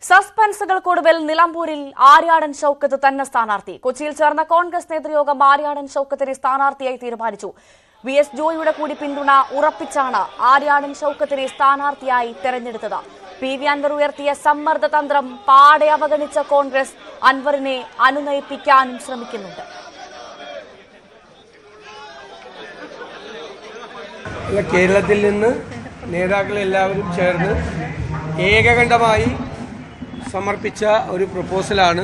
സസ്പെൻസുകൾക്കൊടുവിൽ നിലമ്പൂരിൽ ആര്യാടൻ ഷൌക്കത്ത് തന്നെ സ്ഥാനാർത്ഥി. കൊച്ചിയിൽ ചേർന്ന കോൺഗ്രസ് നേതൃയോഗം ആര്യാടൻ ഷൌക്കത്തിനെ സ്ഥാനാർത്ഥിയായി തീരുമാനിച്ചു. VS ജോയിയുടെ കൂടി പിന്തുണ ഉറപ്പിച്ചാണ് ആര്യാടൻ ഷൌക്കത്തിനെ സ്ഥാനാർത്ഥിയായി തെരഞ്ഞെടുത്തത്. PV അൻവർ ഉയർത്തിയ സമ്മർദ്ദ തന്ത്രം പാടെ അവഗണിച്ച കോൺഗ്രസ് അൻവറിനെ അനുനയിപ്പിക്കാനും ശ്രമിക്കുന്നുണ്ട്. കേരളത്തിൽ നിന്ന് നേതാക്കളെല്ലാവരും ചേർന്ന് ഏകകണ്ഠമായി സമർപ്പിച്ച ഒരു പ്രപ്പോസലാണ്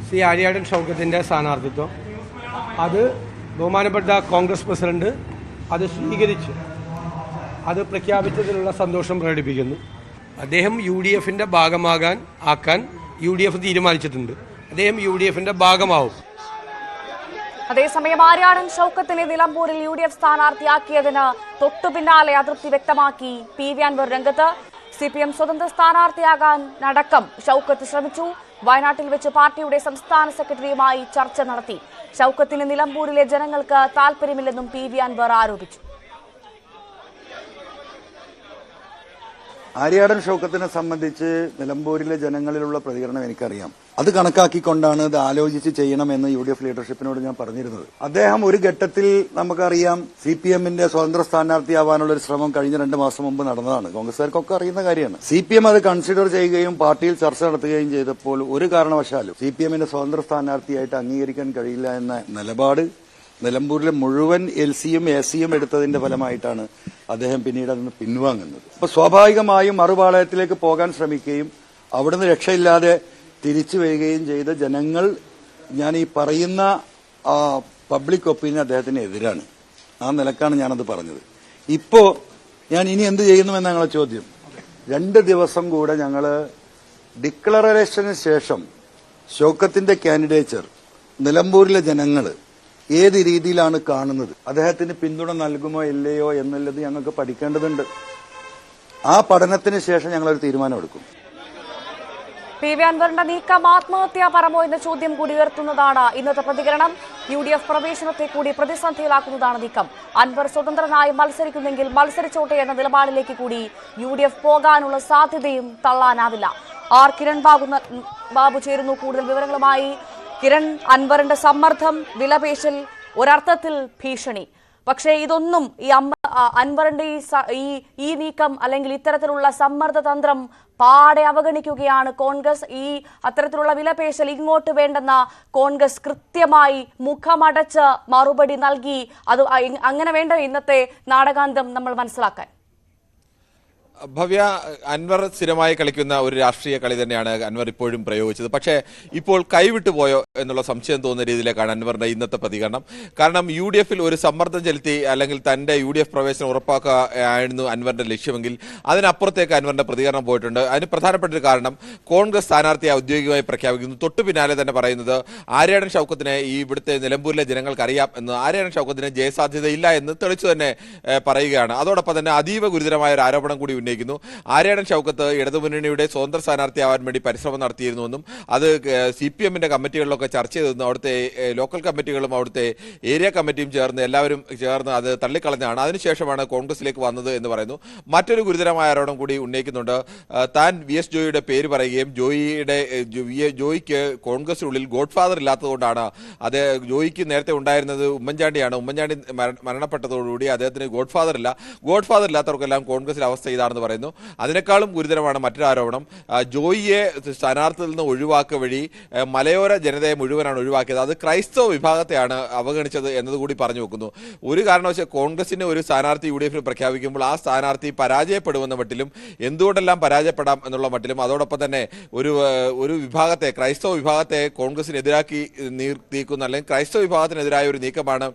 ശ്രീ ആര്യാടൻ ഷൌക്കത്തിൻ്റെ സ്ഥാനാർത്ഥിത്വം. അത് ബഹുമാനപ്പെട്ട കോൺഗ്രസ് പ്രസിഡന്റ് അത് സ്വീകരിച്ചു, അത് പ്രഖ്യാപിച്ചതിലുള്ള സന്തോഷം പ്രകടിപ്പിക്കുന്നു. അദ്ദേഹം UDFിൻ്റെ ആക്കാൻ UDF തീരുമാനിച്ചിട്ടുണ്ട്. അദ്ദേഹം UDFിൻ്റെ ഭാഗമാവും. അതേസമയം ആര്യാടൻ ഷൌക്കത്തിനെ നിലമ്പൂരിൽ UDF സ്ഥാനാർത്ഥിയാക്കിയതിന് തൊട്ടുപിന്നാലെ അതൃപ്തി വ്യക്തമാക്കി PV അൻവർ രംഗത്ത്. CPM സ്വതന്ത്ര സ്ഥാനാർത്ഥിയാകാൻ അടക്കം ഷൌക്കത്ത് ശ്രമിച്ചു. വയനാട്ടിൽ വെച്ച് പാർട്ടിയുടെ സംസ്ഥാന സെക്രട്ടറിയുമായി ചർച്ച നടത്തി. ഷൌക്കത്തിന് നിലമ്പൂരിലെ ജനങ്ങൾക്ക് താൽപര്യമില്ലെന്നും PV അൻവർ ആരോപിച്ചു. ആര്യാടൻ ഷൌക്കത്തിനെ സംബന്ധിച്ച് നിലമ്പൂരിലെ ജനങ്ങളിലുള്ള പ്രതികരണം എനിക്കറിയാം. അത് കണക്കാക്കിക്കൊണ്ടാണ് ഇത് ആലോചിച്ച് ചെയ്യണമെന്ന് UDF ലീഡർഷിപ്പിനോട് ഞാൻ പറഞ്ഞിരുന്നത്. അദ്ദേഹം ഒരു ഘട്ടത്തിൽ നമുക്കറിയാം CPMന്റെ സ്വതന്ത്ര സ്ഥാനാർത്ഥിയാവാനുള്ള ഒരു ശ്രമം കഴിഞ്ഞ 2 മാസം മുമ്പ് നടന്നതാണ്. കോൺഗ്രസുകാർക്കൊക്കെ അറിയുന്ന കാര്യമാണ്. CPM അത് കൺസിഡർ ചെയ്യുകയും പാർട്ടിയിൽ ചർച്ച നടത്തുകയും ചെയ്തപ്പോൾ ഒരു കാരണവശാലും CPMന്റെ സ്വതന്ത്ര സ്ഥാനാർത്ഥിയായിട്ട് അംഗീകരിക്കാൻ കഴിയില്ല എന്ന നിലപാട് നിലമ്പൂരിലെ മുഴുവൻ LCയും ACയും എടുത്തതിന്റെ ഫലമായിട്ടാണ് അദ്ദേഹം പിന്നീട് അതിന് പിൻവാങ്ങുന്നത്. അപ്പൊ സ്വാഭാവികമായും മറുപാളയത്തിലേക്ക് പോകാൻ ശ്രമിക്കുകയും അവിടുന്ന് രക്ഷയില്ലാതെ തിരിച്ചു വരികയും ചെയ്ത ജനങ്ങൾ, ഞാൻ ഈ പറയുന്ന പബ്ലിക് ഒപ്പീനിയൻ അദ്ദേഹത്തിന് എതിരാണ്. ആ നിലക്കാണ് ഞാനത് പറഞ്ഞത്. ഇപ്പോ ഞാൻ ഇനി എന്ത് ചെയ്യുന്നുവെന്ന ഞങ്ങളെ ചോദ്യം. 2 ദിവസം കൂടെ ഞങ്ങള് ഡിക്ലറേഷന് ശേഷം ഷൌക്കത്തിന്റെ കാൻഡിഡേച്ചർ നിലമ്പൂരിലെ ജനങ്ങള് ഏത് രീതിയിലാണ് കാണുന്നത്, അദ്ദേഹത്തിന് പിന്തുണ നൽകുമോ ഇല്ലയോ എന്നുള്ളത് ഞങ്ങൾക്ക് പഠിക്കേണ്ടതുണ്ട്. ആ പഠനത്തിന് ശേഷം ഞങ്ങളൊരു തീരുമാനമെടുക്കും. PV അൻവറിന്റെ നീക്കം ആത്മഹത്യാപരമോ എന്ന ചോദ്യം കൂടി ഉയർത്തുന്നതാണ് ഇന്നത്തെ പ്രതികരണം. UDF പ്രവേശനത്തെ കൂടി പ്രതിസന്ധിയിലാക്കുന്നതാണ് നീക്കം. അൻവർ സ്വതന്ത്രനായി മത്സരിക്കുന്നെങ്കിൽ മത്സരിച്ചോട്ടെ എന്ന നിലപാടിലേക്ക് കൂടി UDF പോകാനുള്ള സാധ്യതയും തള്ളാനാവില്ല. കിരൺ ബാബു ചേരുന്നു കൂടുതൽ വിവരങ്ങളുമായി. കിരൺ, അൻവറിന്റെ സമ്മർദ്ദം, വിലപേശൽ, ഒരർത്ഥത്തിൽ ഭീഷണി. പക്ഷേ ഇതൊന്നും അൻവറിന്റെ ഈ നീക്കം അല്ലെങ്കിൽ ഇത്തരത്തിലുള്ള സമ്മർദ്ദ തന്ത്രം പാടെ അവഗണിക്കുകയാണ് കോൺഗ്രസ്. അത്തരത്തിലുള്ള വിലപേശൽ ഇങ്ങോട്ട് വേണ്ടെന്ന കോൺഗ്രസ് കൃത്യമായി മുഖമടച്ച് മറുപടി നൽകി. അത് അങ്ങനെ വേണ്ട ഇന്നത്തെ നാടകാന്തം നമ്മൾ മനസ്സിലാക്കാൻ. ഭവ്യ, അൻവർ സ്ഥിരമായി കളിക്കുന്ന ഒരു രാഷ്ട്രീയ കളി തന്നെയാണ് അൻവർ ഇപ്പോഴും പ്രയോഗിച്ചത്. പക്ഷേ ഇപ്പോൾ കൈവിട്ടു പോയോ എന്നുള്ള സംശയം തോന്നുന്ന രീതിയിലേക്കാണ് അൻവറിന്റെ ഇന്നത്തെ പ്രതികരണം. കാരണം UDFിൽ ഒരു സമ്മർദ്ദം ചെലുത്തി അല്ലെങ്കിൽ തന്റെ UDF പ്രവേശനം ഉറപ്പാക്കുക ആയിരുന്നു അൻവറിന്റെ ലക്ഷ്യമെങ്കിൽ അതിനപ്പുറത്തേക്ക് അൻവറിന്റെ പ്രതികരണം പോയിട്ടുണ്ട്. അതിന് പ്രധാനപ്പെട്ട ഒരു കാരണം കോൺഗ്രസ് സ്ഥാനാർത്ഥിയെ ഔദ്യോഗികമായി പ്രഖ്യാപിക്കുന്നു. തൊട്ടു പിന്നാലെ തന്നെ പറയുന്നത് ആര്യാടൻ ഷൌക്കത്തിനെ ഇവിടുത്തെ നിലമ്പൂരിലെ ജനങ്ങൾക്ക് അറിയാം എന്ന്, ആര്യാടൻ ഷൌക്കത്തിന് ജയസാധ്യതയില്ല എന്ന് തെളിച്ചു തന്നെ പറയുകയാണ്. അതോടൊപ്പം തന്നെ അതീവ ഗുരുതരമായ ഒരു ആരോപണം കൂടി ഉന്നയിക്കുന്നു. ആര്യാടൻ ഷൌക്കത്ത് ഇടതുമുന്നണിയുടെ സ്വതന്ത്ര സ്ഥാനാർത്ഥിയാവാൻ വേണ്ടി പരിശ്രമം നടത്തിയിരുന്നുവെന്നും അത് CPMന്റെ കമ്മിറ്റികളിലൊക്കെ ചർച്ച ചെയ്തെന്നും അവിടുത്തെ ലോക്കൽ കമ്മിറ്റികളും അവിടുത്തെ ഏരിയ കമ്മിറ്റിയും എല്ലാവരും ചേർന്ന് അത് തള്ളിക്കളഞ്ഞാണ്. അതിനുശേഷമാണ് കോൺഗ്രസിലേക്ക് വന്നത് എന്ന് പറയുന്നു. മറ്റൊരു ഗുരുതരമായ ആരോപണം കൂടി ഉന്നയിക്കുന്നുണ്ട്. താൻ VS ജോയിയുടെ പേര് പറയുകയും ജോയിക്ക് കോൺഗ്രസിനുള്ളിൽ ഗോഡ് ഫാദർ ഇല്ലാത്തതുകൊണ്ടാണ്, അത് ജോയിക്ക് നേരത്തെ ഉണ്ടായിരുന്നത് ഉമ്മൻചാണ്ടിയാണ്. ഉമ്മൻചാണ്ടി മരണപ്പെട്ടതോടുകൂടി അദ്ദേഹത്തിന് ഗോഡ് ഫാദർ ഇല്ലാത്തവർക്കെല്ലാം കോൺഗ്രസിലെ അവസ്ഥ ഇതാണെന്ന് പറയുന്നു. അതിനേക്കാളും ഗുരുതരമാണ് മറ്റൊരു ആരോപണം. ജോയിയെ സ്ഥാനാർത്ഥിയിൽ നിന്ന് ഒഴിവാക്കുക വഴി മലയോര ജനതയെ മുഴുവനാണ് ഒഴിവാക്കിയത്. അത് ക്രൈസ്തവ വിഭാഗത്തെയാണ് അവഗണിച്ചത് എന്നതുകൂടി പറഞ്ഞു വെക്കുന്നു. ഒരു കാരണവശാൽ കോൺഗ്രസിന് ഒരു സ്ഥാനാർത്ഥി UDFിൽ പ്രഖ്യാപിക്കുമ്പോൾ ആ സ്ഥാനാർത്ഥി പരാജയപ്പെടുമെന്ന മട്ടിലും എന്തുകൊണ്ടെല്ലാം പരാജയപ്പെടാം എന്നുള്ള മട്ടിലും അതോടൊപ്പം തന്നെ ഒരു വിഭാഗത്തെ, ക്രൈസ്തവ വിഭാഗത്തെ കോൺഗ്രസിനെതിരാക്കി നീക്കുന്ന അല്ലെങ്കിൽ ക്രൈസ്തവ വിഭാഗത്തിനെതിരായ ഒരു നീക്കമാണ്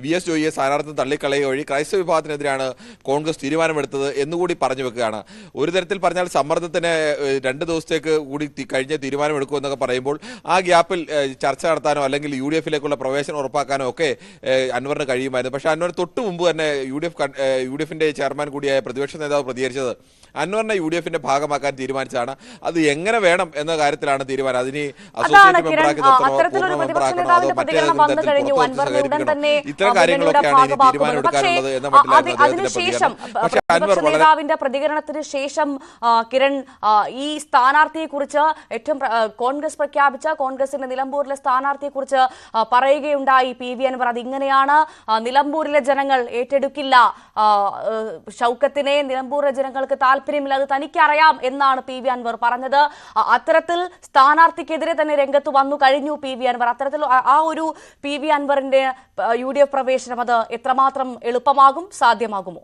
VS ജോയിയെ സ്ഥാനാർത്ഥി തള്ളിക്കളയുക വഴി ക്രൈസ്തവ വിഭാഗത്തിനെതിരാണ് കോൺഗ്രസ് തീരുമാനമെടുത്തത് എന്നുകൂടി പറഞ്ഞു വെക്കുകയാണ്. ഒരു തരത്തിൽ പറഞ്ഞാൽ സമ്മർദ്ദത്തിന് 2 ദിവസത്തേക്ക് കൂടി കഴിഞ്ഞ തീരുമാനമെടുക്കുമെന്നൊക്കെ പറയുമ്പോൾ ആ ഗ്യാപ്പിൽ ചർച്ച നടത്താനോ അല്ലെങ്കിൽ UDFിലേക്കുള്ള പ്രവേശനം ഉറപ്പാക്കാനോ ഒക്കെ അൻവറിന് കഴിയുമായിരുന്നു. പക്ഷേ അൻവർ തൊട്ടു മുമ്പ് തന്നെ UDFിന്റെ ചെയർമാൻ കൂടിയായ പ്രതിപക്ഷ നേതാവ് പ്രതികരിച്ചത് അൻവറിനെ UDF-ന്റെ ഭാഗമാക്കാൻ തീരുമാനിച്ചതാണ്. അത് എങ്ങനെ വേണം എന്ന കാര്യത്തിലാണ് തീരുമാനം. അതിന് അതാണ് കിരൺ, അത്തരത്തിലൊരു പ്രതിപക്ഷ നേതാവിന്റെ പ്രതികരണം വന്നു കഴിഞ്ഞു. അൻവറിനെ ഉടൻ തന്നെ ഇത്തരം കാര്യങ്ങളൊക്കെയാണ് തീരുമാനമെടുക്കാനുള്ളത് എന്ന മട്ടിലായിരുന്നു അതിനുശേഷം പ്രതിപക്ഷ നേതാവിന്റെ പ്രതികരണത്തിന് ശേഷം കിരൺ ഈ സ്ഥാനാർത്ഥിയെ കുറിച്ച് ഏറ്റവും കോൺഗ്രസ് പ്രഖ്യാപിച്ച കോൺഗ്രസിന്റെ നിലമ്പൂരിലെ സ്ഥാനാർത്ഥിയെ കുറിച്ച് പറയുകയുണ്ടായി PV അൻവർ. അതിങ്ങനെയാണ്: നിലമ്പൂരിലെ ജനങ്ങൾ ഏറ്റെടുക്കില്ല ഷൗക്കത്തിനെ, നിലമ്പൂരിലെ ജനങ്ങൾക്ക് താല്പര്യമില്ല, അത് തനിക്കറിയാം എന്നാണ് PV അൻവർ പറഞ്ഞത്. അത്തരത്തിൽ സ്ഥാനാർത്ഥിക്കെതിരെ തന്നെ രംഗത്ത് വന്നു കഴിഞ്ഞു PV അൻവർ. അത്തരത്തിൽ ആ ഒരു PV അൻവറിന്റെ UDF പ്രവേശനം അത് എത്രമാത്രം എളുപ്പമാകും, സാധ്യമാകുമോ?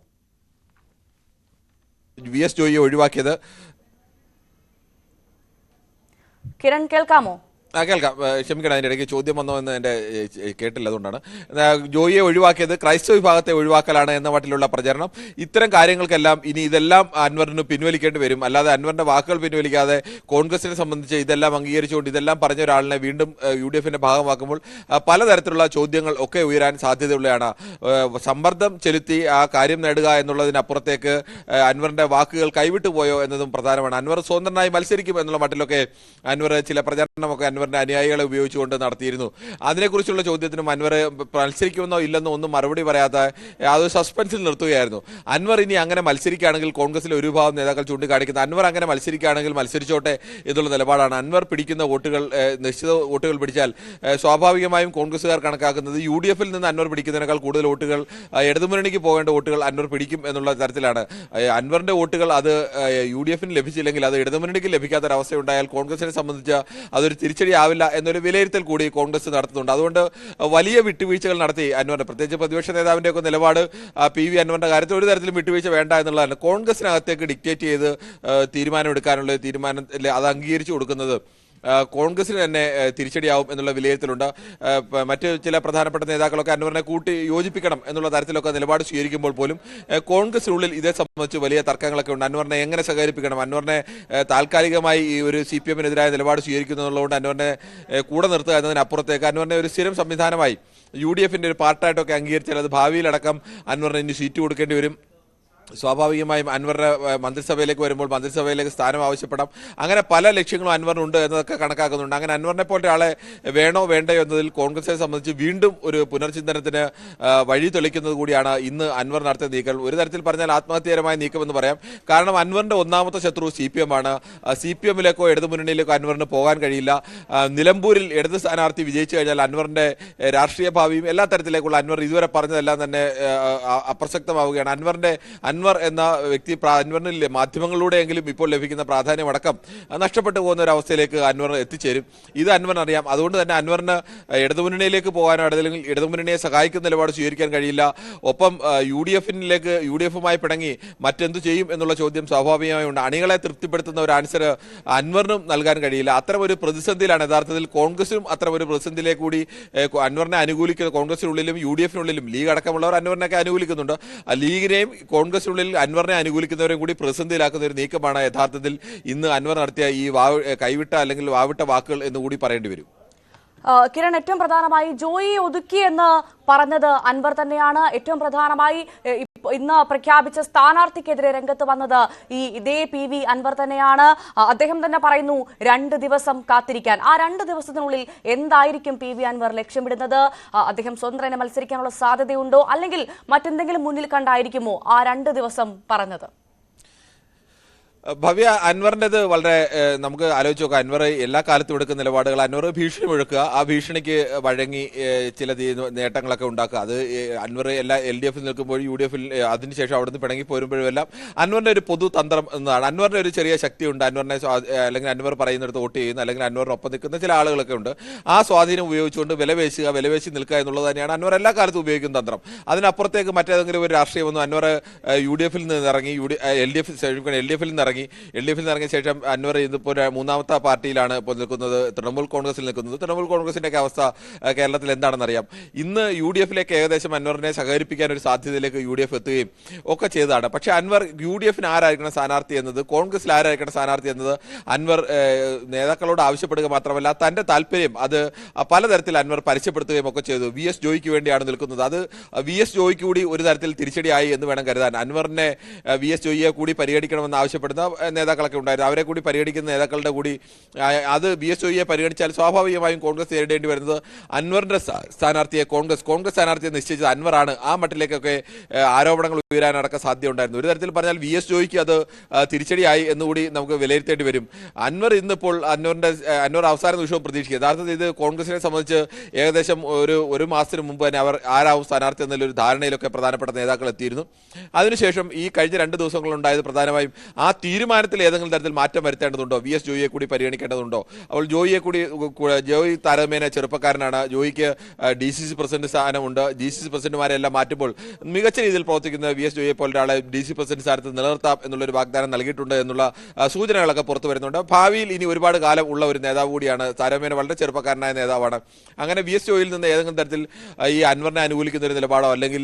VS ജോയിയെ ഒഴിവാക്കിയത് കിരൺ കേൾക്കാമോ? കേൾക്കാം, ക്ഷമിക്കണം, അതിൻ്റെ ഇടയ്ക്ക് ചോദ്യം വന്നോ എന്ന് എൻ്റെ കേട്ടില്ല, അതുകൊണ്ടാണ്. ജോയിയെ ഒഴിവാക്കിയത് ക്രൈസ്തവ വിഭാഗത്തെ ഒഴിവാക്കലാണ് എന്ന മട്ടിലുള്ള പ്രചരണം. ഇത്തരം കാര്യങ്ങൾക്കെല്ലാം ഇനി ഇതെല്ലാം അൻവറിന് പിൻവലിക്കേണ്ടി വരും. അല്ലാതെ അൻവറിന്റെ വാക്കുകൾ പിൻവലിക്കാതെ കോൺഗ്രസിനെ സംബന്ധിച്ച് ഇതെല്ലാം അംഗീകരിച്ചുകൊണ്ട് ഇതെല്ലാം പറഞ്ഞ ഒരാളിനെ വീണ്ടും UDF-ന്റെ ഭാഗമാക്കുമ്പോൾ പലതരത്തിലുള്ള ചോദ്യങ്ങൾ ഒക്കെ ഉയരാൻ സാധ്യതയുള്ളതാണ്. സമ്മർദ്ദം ചെലുത്തി ആ കാര്യം നേടുക എന്നുള്ളതിനപ്പുറത്തേക്ക് അൻവറിന്റെ വാക്കുകൾ കൈവിട്ടു പോയോ എന്നതും പ്രധാനമാണ്. അൻവർ സ്വതന്ത്രനായി മത്സരിക്കും എന്നുള്ള മട്ടിലൊക്കെ അൻവർ ചില പ്രചരണമൊക്കെ അൻവറിന്റെ അനുയായികളെ ഉപയോഗിച്ചുകൊണ്ട് നടത്തിയിരുന്നു. അതിനെക്കുറിച്ചുള്ള ചോദ്യത്തിനും അൻവർ മത്സരിക്കുമെന്നോ ഇല്ലെന്നോ ഒന്നും മറുപടി പറയാത്ത അതൊരു സസ്പെൻസിൽ നിർത്തുകയായിരുന്നു. അൻവർ ഇനി അങ്ങനെ മത്സരിക്കുകയാണെങ്കിൽ കോൺഗ്രസിലെ ഒരു വിഭാഗം നേതാക്കൾ ചൂണ്ടിക്കാണിക്കുന്നത് അൻവർ അങ്ങനെ മത്സരിക്കുകയാണെങ്കിൽ മത്സരിച്ചോട്ടെ എന്നുള്ള നിലപാടാണ്. അൻവർ പിടിക്കുന്ന വോട്ടുകൾ നിശ്ചിത വോട്ടുകൾ പിടിച്ചാൽ സ്വാഭാവികമായും കോൺഗ്രസുകാർ കണക്കാക്കുന്നത് UDF-ൽ നിന്ന് അൻവർ പിടിക്കുന്നതിനേക്കാൾ കൂടുതൽ വോട്ടുകൾ ഇടതുമുന്നണിക്ക് പോകേണ്ട വോട്ടുകൾ അൻവർ പിടിക്കും എന്നുള്ള തരത്തിലാണ്. അൻവറിന്റെ വോട്ടുകൾ അത് UDF-ന് ലഭിച്ചില്ലെങ്കിൽ അത് ഇടതുമുന്നണിക്ക് ലഭിക്കാത്തൊരവസ്ഥയുണ്ടായാൽ കോൺഗ്രസിനെ സംബന്ധിച്ച് അതൊരു തിരിച്ചടിയാവില്ല എന്നൊരു വിലയിരുത്തൽ കൂടി കോൺഗ്രസ് നടത്തുന്നുണ്ട്. അതുകൊണ്ട് വലിയ വിട്ടുവീഴ്ചകൾ നടത്തി അൻവറിന്റെ, പ്രത്യേകിച്ച് പ്രതിപക്ഷ നേതാവിന്റെ ഒക്കെ നിലപാട് PV അൻവറിന്റെ കാര്യത്തിൽ ഒരു തരത്തിലും വിട്ടുവീഴ്ച വേണ്ട എന്നുള്ളതാണ്. കോൺഗ്രസിനകത്തേക്ക് ഡിക്റ്റേറ്റ് ചെയ്ത് തീരുമാനമെടുക്കാനുള്ള തീരുമാനത്തിൽ അത് അംഗീകരിച്ചു കൊടുക്കുന്നത് കോൺഗ്രസിന് തന്നെ തിരിച്ചടിയാവും എന്നുള്ള വിലയിരുത്തലുണ്ട്. മറ്റ് ചില പ്രധാനപ്പെട്ട നേതാക്കളൊക്കെ അൻവറിനെ കൂട്ടി യോജിപ്പിക്കണം എന്നുള്ള തരത്തിലൊക്കെ നിലപാട് സ്വീകരിക്കുമ്പോൾ പോലും കോൺഗ്രസിനുള്ളിൽ ഇതേ സംബന്ധിച്ച് വലിയ തർക്കങ്ങളൊക്കെ ഉണ്ട്. അൻവറിനെ എങ്ങനെ സഹകരിപ്പിക്കണം, അൻവറിനെ താൽക്കാലികമായി ഈ ഒരു CPM-നെതിരായ നിലപാട് സ്വീകരിക്കുന്നതുകൊണ്ട് അൻവറിനെ കൂടെ നിർത്തുക എന്നതിനപ്പുറത്തേക്ക് അൻവറിനെ ഒരു സ്ഥിരം സംവിധാനമായി UDF-ന്റെ ഒരു പാർട്ടായിട്ടൊക്കെ അംഗീകരിച്ചാൽ അത് ഭാവിയിലടക്കം അൻവറിന് ഇനി സീറ്റ് കൊടുക്കേണ്ടി വരും. സ്വാഭാവികമായും അൻവറിന്റെ മന്ത്രിസഭയിലേക്ക് വരുമ്പോൾ മന്ത്രിസഭയിലേക്ക് സ്ഥാനം ആവശ്യപ്പെടാം. അങ്ങനെ പല ലക്ഷ്യങ്ങളും അൻവറിനുണ്ട് എന്നതൊക്കെ കണക്കാക്കുന്നുണ്ട്. അങ്ങനെ അൻവറിനെ പോലെ ആളെ വേണോ വേണ്ടയോ എന്നതിൽ കോൺഗ്രസിനെ സംബന്ധിച്ച് വീണ്ടും ഒരു പുനർചിന്തനത്തിന് വഴി തെളിക്കുന്നത് കൂടിയാണ് ഇന്ന് അൻവർ നടത്തിയ നീക്കം. ഒരു തരത്തിൽ പറഞ്ഞാൽ ആത്മഹത്യകരമായ നീക്കമെന്ന് പറയാം. കാരണം അൻവറിന്റെ ഒന്നാമത്തെ ശത്രു CPM-ആണ്. CPM-ലേക്കോ ഇടതുമുന്നണിയിലേക്കോ അൻവറിന് പോകാൻ കഴിയില്ല. നിലമ്പൂരിൽ ഇടത് സ്ഥാനാർത്ഥി വിജയിച്ചു കഴിഞ്ഞാൽ അൻവറിന്റെ രാഷ്ട്രീയ ഭാവിയും എല്ലാ തരത്തിലേക്കുള്ള അൻവർ ഇതുവരെ പറഞ്ഞതെല്ലാം തന്നെ അപ്രസക്തമാവുകയാണ്. അൻവർ എന്ന വ്യക്തി അൻവറിന് മാധ്യമങ്ങളിലൂടെയെങ്കിലും ഇപ്പോൾ ലഭിക്കുന്ന പ്രാധാന്യമടക്കം നഷ്ടപ്പെട്ടു പോകുന്ന ഒരു അവസ്ഥയിലേക്ക് അൻവർ എത്തിച്ചേരും. ഇത് അൻവറിന് അറിയാം. അതുകൊണ്ട് തന്നെ അൻവറിന് ഇടതുമുന്നണിയിലേക്ക് പോകാനോ അല്ലെങ്കിൽ ഇടതുമുന്നണിയെ സഹായിക്കുന്ന നിലപാട് സ്വീകരിക്കാൻ കഴിയില്ല. ഒപ്പം UDF-മായി പിണങ്ങി മറ്റെന്തു ചെയ്യും എന്നുള്ള ചോദ്യം സ്വാഭാവികമായി ഉണ്ട്. അണികളെ തൃപ്തിപ്പെടുത്തുന്ന ഒരു ആൻസർ അൻവറിനും നൽകാൻ കഴിയില്ല. അത്തരം ഒരു പ്രതിസന്ധിയിലാണ് യഥാർത്ഥത്തിൽ കോൺഗ്രസിനും അത്തരം ഒരു പ്രതിസന്ധിയിലേക്ക് കൂടി അൻവറിനെ അനുകൂലിക്കുന്ന കോൺഗ്രസിനുള്ളിലും UDF-നുള്ളിലും ലീഗ് അടക്കമുള്ളവർ അൻവറിനൊക്കെ അനുകൂലിക്കുന്നുണ്ട്. ലീഗിനെയും കോൺഗ്രസിനുള്ളിൽ അൻവറിനെ അനുകൂലിക്കുന്നവരെയും കൂടി പ്രതിസന്ധിയിലാക്കുന്ന ഒരു നീക്കമാണ് യഥാർത്ഥത്തിൽ ഇന്ന് അൻവർ നടത്തിയ ഈ കൈവിട്ട അല്ലെങ്കിൽ വാവിട്ട വാക്കുകൾ എന്നുകൂടി പറയേണ്ടി വരും. കിരൺ, ഏറ്റവും പ്രധാനമായി ജോയി ഒതുക്കി എന്ന് പറഞ്ഞത് അൻവർ തന്നെയാണ്. ഏറ്റവും പ്രധാനമായി ഇന്ന് പ്രഖ്യാപിച്ച സ്ഥാനാർത്ഥിക്കെതിരെ രംഗത്ത് വന്നത് ഇതേ PV അൻവർ തന്നെയാണ്. അദ്ദേഹം തന്നെ പറയുന്നു 2 ദിവസം കാത്തിരിക്കാൻ. ആ 2 ദിവസത്തിനുള്ളിൽ എന്തായിരിക്കും PV അൻവർ ലക്ഷ്യമിടുന്നത്? അദ്ദേഹം സ്വതന്ത്രനെ മത്സരിക്കാനുള്ള സാധ്യതയുണ്ടോ, അല്ലെങ്കിൽ മറ്റെന്തെങ്കിലും മുന്നിൽ കണ്ടായിരിക്കുമോ ആ 2 ദിവസം പറഞ്ഞത്? ഭവ്യ, അൻവറിൻ്റെത് വളരെ നമുക്ക് ആലോചിച്ച് നോക്കാം. അൻവർ എല്ലാ കാലത്തും എടുക്കുന്ന നിലപാടുകൾ, അൻവർ ഭീഷണി മുഴക്കുക, ആ ഭീഷണിക്ക് വഴങ്ങി ചില നേട്ടങ്ങളൊക്കെ ഉണ്ടാക്കുക. അത് അൻവർ എല്ലാ LDF-ൽ നിൽക്കുമ്പോഴും UDF-ൽ അതിനുശേഷം അവിടുന്ന് പിണങ്ങി പോരുമ്പോഴും എല്ലാം അൻവറിൻ്റെ ഒരു പൊതു തന്ത്രം എന്നതാണ്. അൻവറിൻ്റെ ഒരു ചെറിയ ശക്തിയുണ്ട്. അൻവറിനെ അല്ലെങ്കിൽ അൻവർ പറയുന്നിടത്ത് വോട്ട് ചെയ്യുന്ന അല്ലെങ്കിൽ അൻവറിനൊപ്പം നിൽക്കുന്ന ചില ആളുകളൊക്കെ ഉണ്ട്. ആ സ്വാധീനം ഉപയോഗിച്ചുകൊണ്ട് വിലവേശി നിൽക്കുക എന്നുള്ളത് തന്നെയാണ് അൻവർ എല്ലാ കാലത്തും ഉപയോഗിക്കുന്ന തന്ത്രം. അതിനപ്പുറത്തേക്ക് മറ്റേതെങ്കിലും ഒരു രാഷ്ട്രീയമൊന്നും അൻവർ UDF-ൽ നിന്ന് ഇറങ്ങി LDF-ൽ നിന്ന് ഇറങ്ങി. LDF ഇറങ്ങിയ ശേഷം അൻവർ ഇതിപ്പോൾ മൂന്നാമത്തെ പാർട്ടിയിലാണ് ഇപ്പോൾ നിൽക്കുന്നത്, തൃണമൂൽ കോൺഗ്രസിൽ നിൽക്കുന്നത്. തൃണമൂൽ കോൺഗ്രസിന്റെ ഒക്കെ അവസ്ഥ കേരളത്തിൽ എന്താണെന്നറിയാം. ഇന്ന് UDF-ലേക്ക് ഏകദേശം അൻവറിനെ സഹകരിപ്പിക്കാൻ ഒരു സാധ്യതയിലേക്ക് UDF എത്തുകയും ഒക്കെ ചെയ്തതാണ്. പക്ഷേ അൻവർ UDF-ന് ആരായിരിക്കണം സ്ഥാനാർത്ഥി എന്നത്, കോൺഗ്രസിൽ ആരായിരിക്കണം സ്ഥാനാർത്ഥി എന്നത് അൻവർ നേതാക്കളോട് ആവശ്യപ്പെടുക മാത്രമല്ല തന്റെ താല്പര്യം അത് പലതരത്തിൽ അൻവർ പരസ്യപ്പെടുത്തുകയും ഒക്കെ ചെയ്തു. VS ജോയിക്ക് വേണ്ടിയാണ് നിൽക്കുന്നത്. അത് VS ജോയിക്ക് കൂടി ഒരു തരത്തിൽ തിരിച്ചടിയായി എന്ന് വേണം കരുതാൻ. അൻവറിനെ VS ജോയിയെ കൂടി പരിഗണിക്കണമെന്ന് ആവശ്യപ്പെടുന്ന നേതാക്കളൊക്കെ ഉണ്ടായിരുന്നു. അവരെ കൂടി പരിഗണിക്കുന്ന നേതാക്കളുടെ കൂടി അത് VS ജോയിയെ പരിഗണിച്ചാൽ സ്വാഭാവികമായും കോൺഗ്രസ് നേരിടേണ്ടി വരുന്നത് അൻവറിന്റെ സ്ഥാനാർത്ഥിയെ കോൺഗ്രസ് സ്ഥാനാർത്ഥിയെ നിശ്ചയിച്ചത് അൻവറാണ്. ആ മട്ടിലേക്കൊക്കെ ആരോപണങ്ങൾ ഉയരാനടക്കം സാധ്യത ഉണ്ടായിരുന്നു. ഒരു തരത്തിൽ പറഞ്ഞാൽ VS ജോയിക്ക് അത് തിരിച്ചടിയായി എന്നുകൂടി നമുക്ക് വിലയിരുത്തേണ്ടി വരും. അൻവർ ഇന്നിപ്പോൾ അൻവർ അവസാന നിമിഷവും പ്രതീക്ഷിക്കുക. യഥാർത്ഥത്തിൽ ഇത് കോൺഗ്രസിനെ സംബന്ധിച്ച് ഏകദേശം ഒരു മാസത്തിന് മുമ്പ് തന്നെ അവർ ആരാവും സ്ഥാനാർത്ഥി എന്നൊരു ധാരണയിലൊക്കെ പ്രധാനപ്പെട്ട നേതാക്കൾ എത്തിയിരുന്നു. അതിനുശേഷം ഈ കഴിഞ്ഞ 2 ദിവസങ്ങളുണ്ടായത് പ്രധാനമായും ആ തീരുമാനത്തിൽ ഏതെങ്കിലും തരത്തിൽ മാറ്റം വരുത്തേണ്ടതുണ്ടോ, VS ജോയിയെ കൂടി പരിഗണിക്കേണ്ടതുണ്ടോ. അപ്പോൾ ജോയി താരതമ്യേന ചെറുപ്പക്കാരനാണ്. ജോയിക്ക് DCC പ്രസിഡന്റ് സ്ഥാനമുണ്ട്. DCC പ്രസിഡന്റുമാരെല്ലാം മാറ്റുമ്പോൾ മികച്ച രീതിയിൽ പ്രവർത്തിക്കുന്ന VS ജോയിയെ പോലെ ഒരാളെ DC പ്രസിഡന്റ് സ്ഥാനത്ത് നിലനിർത്താം എന്നുള്ളൊരു വാഗ്ദാനം നൽകിയിട്ടുണ്ട് എന്നുള്ള സൂചനകളൊക്കെ പുറത്തു വരുന്നുണ്ട്. ഭാവിയിൽ ഇനി ഒരുപാട് കാലം ഉള്ള ഒരു നേതാവ് കൂടിയാണ്. താരതമ്യേന വളരെ ചെറുപ്പക്കാരനായ നേതാവാണ്. അങ്ങനെ VS ജോയിൽ നിന്ന് ഏതെങ്കിലും തരത്തിൽ ഈ അൻവറിനെ അനുകൂലിക്കുന്ന ഒരു നിലപാടോ അല്ലെങ്കിൽ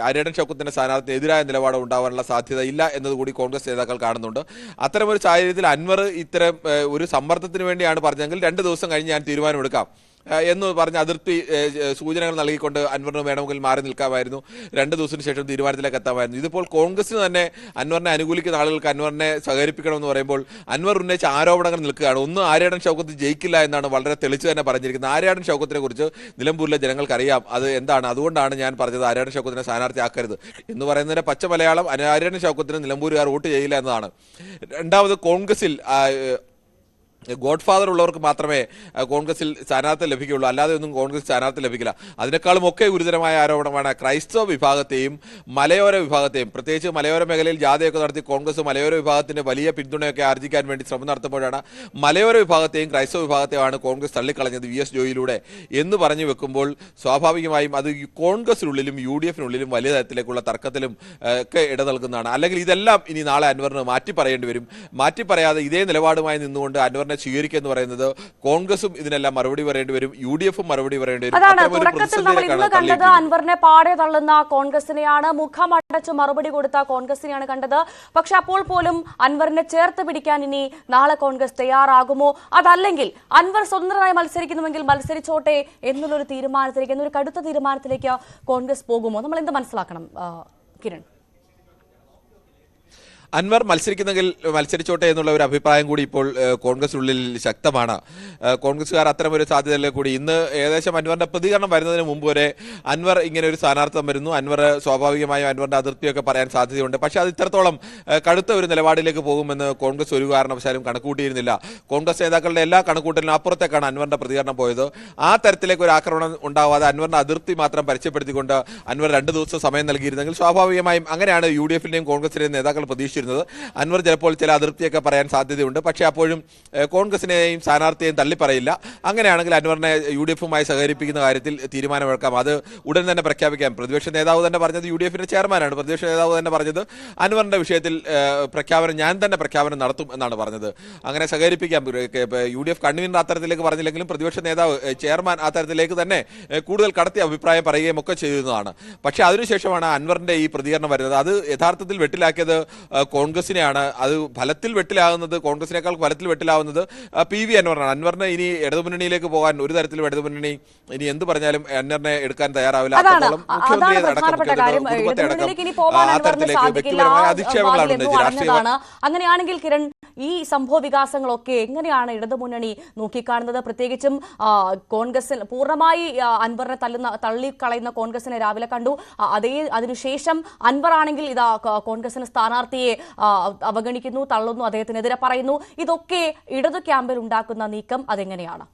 ആര്യാടൻ ഷൗക്കത്തിന്റെ സ്ഥാനാർത്ഥിന് എതിരായ നിലപാടോ ഉണ്ടാവാനുള്ള സാധ്യത ഇല്ല എന്നതുകൂടി കോൺഗ്രസ് നേതാക്കൾ കാണുന്നുണ്ട്. അത്തരമൊരു സാഹചര്യത്തിൽ അൻവർ ഇത്തരം ഒരു സമ്മർദ്ദത്തിന് വേണ്ടിയാണ് പറഞ്ഞെങ്കിൽ 2 ദിവസം കഴിഞ്ഞ് ഞാൻ തീരുമാനമെടുക്കാം എന്ന് പറഞ്ഞ് അതിർത്തി സൂചനകൾ നൽകിക്കൊണ്ട് അൻവറിന് വേണമെങ്കിൽ മാറി നിൽക്കാമായിരുന്നു. 2 ദിവസത്തിന് ശേഷം തീരുമാനത്തിലേക്ക് എത്താമായിരുന്നു. ഇതിപ്പോൾ കോൺഗ്രസിന് തന്നെ അൻവറിനെ അനുകൂലിക്കുന്ന ആളുകൾക്ക് അൻവറിനെ സഹകരിപ്പിക്കണമെന്ന് പറയുമ്പോൾ അൻവർ ഉന്നയിച്ച ആരോപണങ്ങൾ നിൽക്കുകയാണ്. ഒന്ന്, ആര്യാടൻ ഷൗക്കത്ത് ജയിക്കില്ല എന്നാണ് വളരെ തെളിച്ച് തന്നെ പറഞ്ഞിരിക്കുന്നത്. ആര്യാടൻ ഷൗക്കത്തിനെ കുറിച്ച് നിലമ്പൂരിലെ ജനങ്ങൾക്ക് അറിയാം അത് എന്താണ്. അതുകൊണ്ടാണ് ഞാൻ പറഞ്ഞത് ആര്യാടൻ ഷൗക്കത്തിനെ സ്ഥാനാർത്ഥിയാക്കരുത് എന്ന് പറയുന്നതിന്റെ പച്ച മലയാളം ആര്യാടൻ ഷൗക്കത്തിന് നിലമ്പൂരുകാർ വോട്ട് ചെയ്യില്ല എന്നതാണ്. രണ്ടാമത്, കോൺഗ്രസിൽ ഗോഡ് ഫാദർ ഉള്ളവർക്ക് മാത്രമേ കോൺഗ്രസിൽ സ്ഥാനാർത്ഥി ലഭിക്കുകയുള്ളൂ, അല്ലാതെ ഒന്നും കോൺഗ്രസ് സ്ഥാനാർത്ഥി ലഭിക്കില്ല. അതിനേക്കാളും ഒക്കെ ഗുരുതരമായ ആരോപണമാണ് ക്രൈസ്തവ വിഭാഗത്തെയും മലയോര വിഭാഗത്തെയും, പ്രത്യേകിച്ച് മലയോര മേഖലയിൽ ജാഥയൊക്കെ നടത്തി കോൺഗ്രസ് മലയോര വിഭാഗത്തിന്റെ വലിയ പിന്തുണയൊക്കെ ആർജിക്കാൻ വേണ്ടി ശ്രമം നടത്തുമ്പോഴാണ് മലയോര വിഭാഗത്തെയും ക്രൈസ്തവ വിഭാഗത്തെയാണ് കോൺഗ്രസ് തള്ളിക്കളഞ്ഞത് VS ജോയിലൂടെ എന്ന് പറഞ്ഞു വെക്കുമ്പോൾ സ്വാഭാവികമായും അത് കോൺഗ്രസിനുള്ളിലും UDF-നുള്ളിലും വലിയ തരത്തിലേക്കുള്ള തർക്കത്തിലും ഒക്കെ ഇട നൽകുന്നതാണ്. അല്ലെങ്കിൽ ഇതെല്ലാം ഇനി നാളെ അൻവറിന് മാറ്റി പറയേണ്ടി വരും. മാറ്റി പറയാതെ ഇതേ നിലപാടുമായി നിന്നുകൊണ്ട് അൻവറിനെ സ്വീകരിക്കുക എന്ന് പറയുന്നത് കോൺഗ്രസും ഇതിനെല്ലാം മറുപടി പറയേണ്ടി വരും, UDF-ഉം മറുപടി പറയേണ്ടി വരും. അതാണ് തുടക്കത്തിൽ നമ്മൾ ഇന്ന് കണ്ടത് അൻവറിനെ പാടെ തള്ളുന്ന കോൺഗ്രസിനെയാണ്, മുഖമടച്ച് മറുപടി കൊടുത്ത കോൺഗ്രസിനെയാണ് കണ്ടത്. പക്ഷെ അപ്പോൾ പോലും അൻവറിനെ ചേർത്ത് പിടിക്കാൻ ഇനി നാളെ കോൺഗ്രസ് തയ്യാറാകുമോ, അതല്ലെങ്കിൽ അൻവർ സ്വതന്ത്രമായി മത്സരിക്കുന്നുവെങ്കിൽ മത്സരിച്ചോട്ടെ എന്നുള്ളൊരു തീരുമാനത്തിലേക്ക്, എന്നൊരു കടുത്ത തീരുമാനത്തിലേക്ക് കോൺഗ്രസ് പോകുമോ? നമ്മൾ എന്ത് മനസ്സിലാക്കണം കിരൺ? അൻവർ മത്സരിക്കുന്നെങ്കിൽ മത്സരിച്ചോട്ടെ എന്നുള്ള ഒരു അഭിപ്രായം കൂടി ഇപ്പോൾ കോൺഗ്രസിനുള്ളിൽ ശക്തമാണ്. കോൺഗ്രസ്സുകാർ അത്തരമൊരു സാധ്യതയിലെ കൂടി ഇന്ന് ഏകദേശം അൻവറിന്റെ പ്രതികരണം വരുന്നതിന് മുമ്പ് വരെ അൻവർ ഇങ്ങനെ ഒരു സ്ഥാനാർത്ഥം വരുന്നു, അൻവർ സ്വാഭാവികമായും അൻവറിന്റെ അതിർത്തിയൊക്കെ പറയാൻ സാധ്യതയുണ്ട്. പക്ഷേ അത് ഇത്രത്തോളം കടുത്ത ഒരു നിലപാടിലേക്ക് പോകുമെന്ന് കോൺഗ്രസ് ഒരു കാരണവശാലും കണക്കൂട്ടിയിരുന്നില്ല. കോൺഗ്രസ് നേതാക്കളുടെ എല്ലാ കണക്കൂട്ടലിനും അപ്പുറത്തേക്കാണ് അൻവറിന്റെ പ്രതികരണം പോയത്. ആ തരത്തിലേക്ക് ഒരു ആക്രമണം ഉണ്ടാവാതെ അൻവറിന്റെ അതിർത്തി മാത്രം പരിചയപ്പെടുത്തിക്കൊണ്ട് അൻവർ 2 ദിവസം സമയം നൽകിയിരുന്നെങ്കിൽ സ്വാഭാവികമായും അങ്ങനെയാണ് UDF-ന്റെയും കോൺഗ്രസിന്റെയും നേതാക്കൾ പ്രതീക്ഷിച്ചിരുന്നത്. അൻവർ ചിലപ്പോൾ ചില അതിർത്തിയൊക്കെ പറയാൻ സാധ്യതയുണ്ട്. പക്ഷേ അപ്പോഴും കോൺഗ്രസിനെയും സ്ഥാനാർത്ഥിയെയും തള്ളിപ്പറയില്ല. അങ്ങനെയാണെങ്കിൽ അൻവറിനെ UDF-മായി സഹകരിപ്പിക്കുന്ന കാര്യത്തിൽ തീരുമാനമെടുക്കാം. അത് ഉടൻ തന്നെ പ്രഖ്യാപിക്കാം. പ്രതിപക്ഷ നേതാവ് തന്നെ പറഞ്ഞത് UDF-ന്റെ ചെയർമാനാണ്. പ്രതിപക്ഷ നേതാവ് തന്നെ പറഞ്ഞത് അൻവറിന്റെ വിഷയത്തിൽ ഞാൻ തന്നെ പ്രഖ്യാപനം നടത്തും എന്നാണ് പറഞ്ഞത്. അങ്ങനെ സഹകരിപ്പിക്കാം. UDF കൺവീനർ അത്തരത്തിലേക്ക് പറഞ്ഞില്ലെങ്കിലും പ്രതിപക്ഷ നേതാവ് ചെയർമാൻ ആ തരത്തിലേക്ക് തന്നെ കൂടുതൽ കടത്തി അഭിപ്രായം പറയുകയും ഒക്കെ ചെയ്യുന്നതാണ്. പക്ഷേ അതിനുശേഷമാണ് അൻവറിന്റെ ഈ പ്രതികരണം വരുന്നത്. അത് യഥാർത്ഥത്തിൽ വെട്ടിലാക്കിയത് കോൺഗ്രസിനെയാണ്. അത് ഫലത്തിൽ വെട്ടിലാകുന്നത്, കോൺഗ്രസിനേക്കാൾ ഫലത്തിൽ വെട്ടിലാവുന്നത് PV അൻവറിനാണ്. അൻവറിന് ഇനി ഇടതുമുന്നണിയിലേക്ക് പോകാൻ ഒരു തരത്തിലും ഇടതുമുന്നണി ഇനി എന്ത് പറഞ്ഞാലും അൻവറിനെ എടുക്കാൻ തയ്യാറാവില്ല. അങ്ങനെയാണെങ്കിൽ കിരൺ, ഈ സംഭവ വികാസങ്ങളൊക്കെ എങ്ങനെയാണ് ഇടതുമുന്നണി നോക്കിക്കാണുന്നത്? പ്രത്യേകിച്ചും കോൺഗ്രസിൽ പൂർണ്ണമായി അൻവറിനെ തള്ളിക്കളയുന്ന കോൺഗ്രസിനെ രാവിലെ കണ്ടു. അതിനുശേഷം അൻവർ ആണെങ്കിൽ ഇതാ കോൺഗ്രസിന് സ്ഥാനാർത്ഥിയെ അവഗണിക്കുന്നു, തള്ളുന്നു, അദ്ദേഹത്തിനെതിരെ പറയുന്നു. ഇതൊക്കെ ഇടതു ക്യാമ്പിൽ ഉണ്ടാക്കുന്ന നീക്കം അതെങ്ങനെയാണ്?